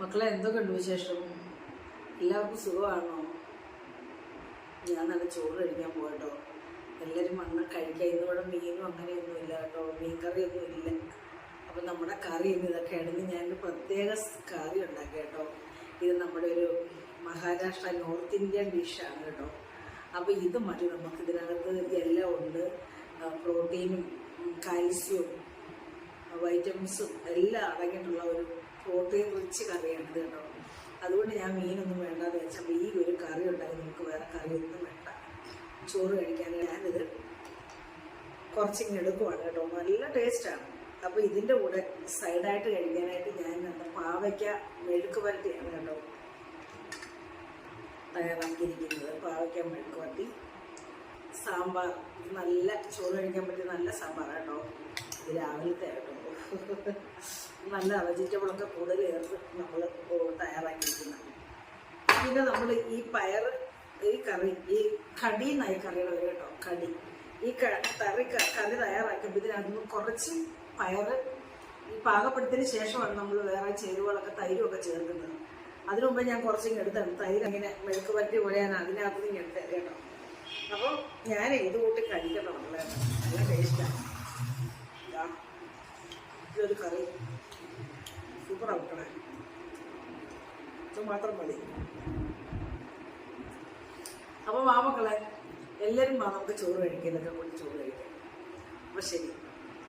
മക്കളെ എന്തൊക്കെയുണ്ട് വിശേഷം? എല്ലാവർക്കും സുഖമാണോ? ഞാൻ നല്ല ചോറ് കഴിക്കാൻ പോകട്ടോ. എല്ലാവരും വന്ന് കഴിക്കാം. ഇന്നിവിടെ മീനും അങ്ങനെയൊന്നും ഇല്ല കേട്ടോ, മീൻ കറിയൊന്നും ഇല്ല. അപ്പം നമ്മുടെ കറി ഇന്ന് ഇതൊക്കെയാണെങ്കിൽ ഞാനൊരു പ്രത്യേക കറി ഉണ്ടാക്കി കേട്ടോ. ഇത് നമ്മുടെ ഒരു മഹാരാഷ്ട്ര നോർത്ത് ഇന്ത്യൻ ഡിഷാണ് കേട്ടോ. അപ്പോൾ ഇത് മതി നമുക്ക്. ഇതിനകത്ത് എല്ലാം ഉണ്ട്, പ്രോട്ടീനും കാൽസ്യവും വൈറ്റമിൻസും എല്ലാം അടങ്ങിയിട്ടുള്ള ഒരു പ്രോട്ടീൻ റിച്ച് കറിയാണിത് കേട്ടോ. അതുകൊണ്ട് ഞാൻ മീനൊന്നും വേണ്ടാന്ന് വെച്ചപ്പോൾ ഈ ഒരു കറി ഉണ്ടായി. നമുക്ക് വേറെ കറിയൊന്നും വേണ്ട, ചോറ് കഴിക്കാൻ ഞാനിത് കുറച്ചിങ്ങനെ എടുക്കുവാണ് കേട്ടോ. നല്ല ടേസ്റ്റാണ്. അപ്പോൾ ഇതിൻ്റെ കൂടെ സൈഡായിട്ട് കഴിക്കാനായിട്ട് ഞാൻ പാവയ്ക്ക മെഴുക്ക് വരട്ടിയാണ് കേട്ടോ തയ്യാറാക്കിയിരിക്കുന്നത്. പാവയ്ക്ക മെഴുക്ക് വരട്ടി, സാമ്പാർ. നല്ല ചോറ് കഴിക്കാൻ പറ്റിയ നല്ല സാമ്പാർ കേട്ടോ. ഇത് രാവിലത്തെ കേട്ടോ. നല്ല വെജിറ്റബിളൊക്കെ കൂടുതൽ ചേർത്ത് നമ്മൾ തയ്യാറാക്കിയിരിക്കുന്നത്. പിന്നെ നമ്മൾ ഈ പയർ, ഈ കറി, ഈ കടി എന്നായി കറിയുടെ വരും കേട്ടോ. കടി ഈ കറി തയ്യാറാക്കുമ്പോൾ ഇതിനകത്ത് കുറച്ച് പയർ ഈ പാകപ്പെടുത്തിയതിന് ശേഷമാണ് നമ്മൾ വേറെ ചേരുവകളൊക്കെ തൈരുമൊക്കെ ചേർക്കുന്നത്. അതിനു മുമ്പ് ഞാൻ കുറച്ചിങ്ങനെ എടുത്താണ്. തൈര് അങ്ങനെ മെഴുക്ക് വരട്ടി പോലെയാണ് അതിനകത്ത് നിന്ന് എടുത്തത് കേട്ടോ. അപ്പം ഞാൻ ഇത് കൂട്ടി കഴിക്കണം. നല്ല ടേസ്റ്റാണ്. ഇതൊരു കറി സൂപ്പർ ആവട്ടെ. ഇത് മാത്രം മതി. അപ്പോൾ മാമക്കളെ എല്ലാവരും നമുക്ക് ചോറ് കഴിക്കാം. ഇതൊക്കെ കൂടി ചോറ് കഴിക്കാം. അപ്പോൾ ശരി.